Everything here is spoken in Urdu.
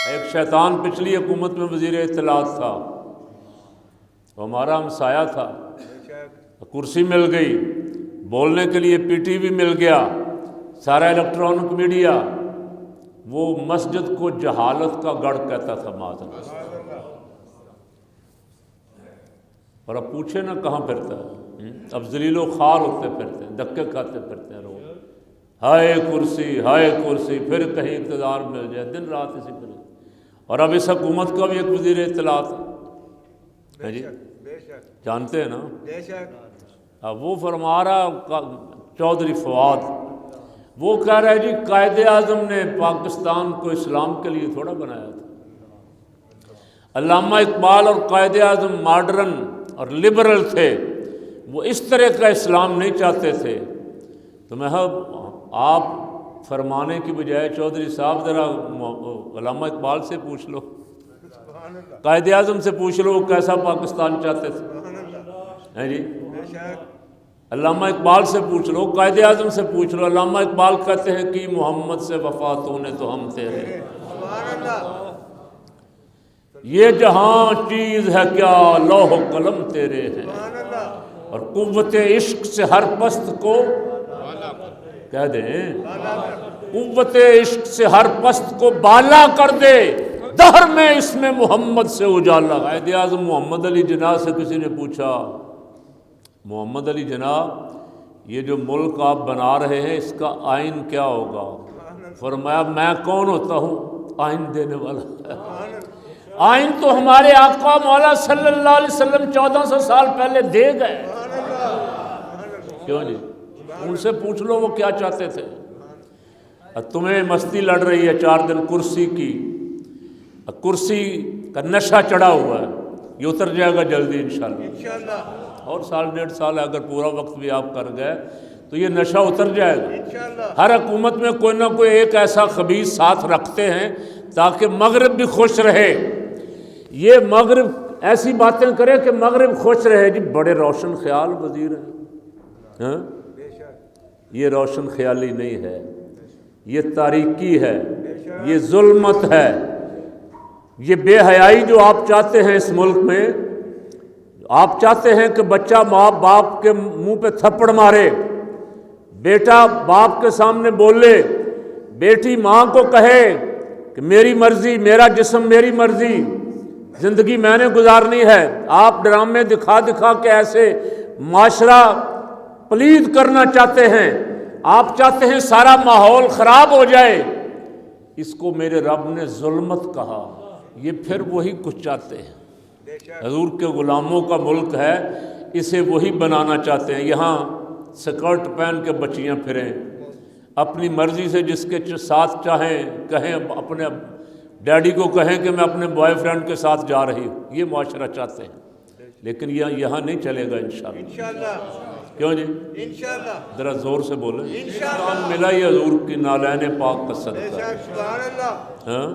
ایک شیطان پچھلی حکومت میں وزیر اطلاعات تھا، وہ ہمارا ہمسایہ تھا، کرسی مل گئی، بولنے کے لیے پی ٹی وی مل گیا، سارا الیکٹرانک میڈیا، وہ مسجد کو جہالت کا گڑھ کہتا تھا معاذ اللہ۔ اور اب پوچھے نا کہاں پھرتا ہے، اب ذلیل و خوار ہوتے پھرتے ہیں، دھکے کھاتے پھرتے ہیں روز، ہائے کرسی، پھر کہیں اقتدار مل جائے، دن رات اسی پر۔ اور اب اس حکومت کا بھی ایک وزیر اطلاعات ہے جی، جانتے ہیں نا، اب وہ فرما رہا چودھری فواد، وہ کہہ رہا ہے جی قائد اعظم نے پاکستان کو اسلام کے لیے تھوڑا بنایا تھا۔ علامہ اقبال اور قائد اعظم ماڈرن اور لبرل تھے، وہ اس طرح کا اسلام نہیں چاہتے تھے۔ تو میں آپ فرمانے کی بجائے چودھری صاحب ذرا علامہ اقبال سے پوچھ لو، قائد اعظم سے پوچھ لو وہ کیسا پاکستان چاہتے تھے، ہیں جی، علامہ اقبال سے پوچھ لو، قائد اعظم سے پوچھ لو۔ علامہ اقبال کہتے ہیں کہ محمد سے وفا تو نے تو ہم تیرے، یہ جہاں چیز ہے کیا لوح و قلم تیرے ہیں، اور قوت عشق سے ہر پست کو کہہ دیں، قوت عشق سے ہر پست کو بالا کر دے، دہر میں اس میں محمد سے اجالا۔ قائد اعظم محمد علی جناح سے کسی نے پوچھا، محمد علی جناح یہ جو ملک آپ بنا رہے ہیں اس کا آئین کیا ہوگا؟ فرمایا میں کون ہوتا ہوں آئین دینے والا؟ آئین تو ہمارے آقا مولا صلی اللہ علیہ وسلم 1400 سال پہلے دے گئے، کیوں جی؟ ان سے پوچھ لو وہ کیا چاہتے تھے۔ تمہیں مستی لڑ رہی ہے 4 دن کرسی کی، کرسی کا نشہ چڑھا ہوا ہے، یہ اتر جائے گا جلدی انشاءاللہ، اور 1.5 سال اگر پورا وقت بھی آپ کر گئے تو یہ نشہ اتر جائے گا۔ ہر حکومت میں کوئی نہ کوئی ایک ایسا خبیث ساتھ رکھتے ہیں تاکہ مغرب بھی خوش رہے، یہ مغرب ایسی باتیں کرے کہ مغرب خوش رہے۔ جی بڑے روشن خیال وزیر ہیں، یہ روشن خیالی نہیں ہے، یہ تاریکی ہے، یہ ظلمت ہے، یہ بے حیائی جو آپ چاہتے ہیں اس ملک میں۔ آپ چاہتے ہیں کہ بچہ ماں باپ کے منہ پہ تھپڑ مارے، بیٹا باپ کے سامنے بولے، بیٹی ماں کو کہے کہ میری مرضی، میرا جسم میری مرضی، زندگی میں نے گزارنی ہے۔ آپ ڈرامے دکھا دکھا کے ایسے معاشرہ پلید کرنا چاہتے ہیں، آپ چاہتے ہیں سارا ماحول خراب ہو جائے۔ اس کو میرے رب نے ظلمت کہا، یہ پھر وہی کچھ چاہتے ہیں۔ حضور کے غلاموں کا ملک ہے، اسے وہی بنانا چاہتے ہیں۔ یہاں سکرٹ پہن کے بچیاں پھریں، اپنی مرضی سے جس کے ساتھ چاہیں کہیں، اپنے ڈیڈی کو کہیں کہ میں اپنے بوائے فرینڈ کے ساتھ جا رہی ہوں، یہ معاشرہ چاہتے ہیں، لیکن یہاں نہیں چلے گا انشاءاللہ۔ کیوں جی؟ ذرا زور سے بولیں، انشاءاللہ ملا یہ حضور کی نالین پاک کا صدقہ۔ ہاں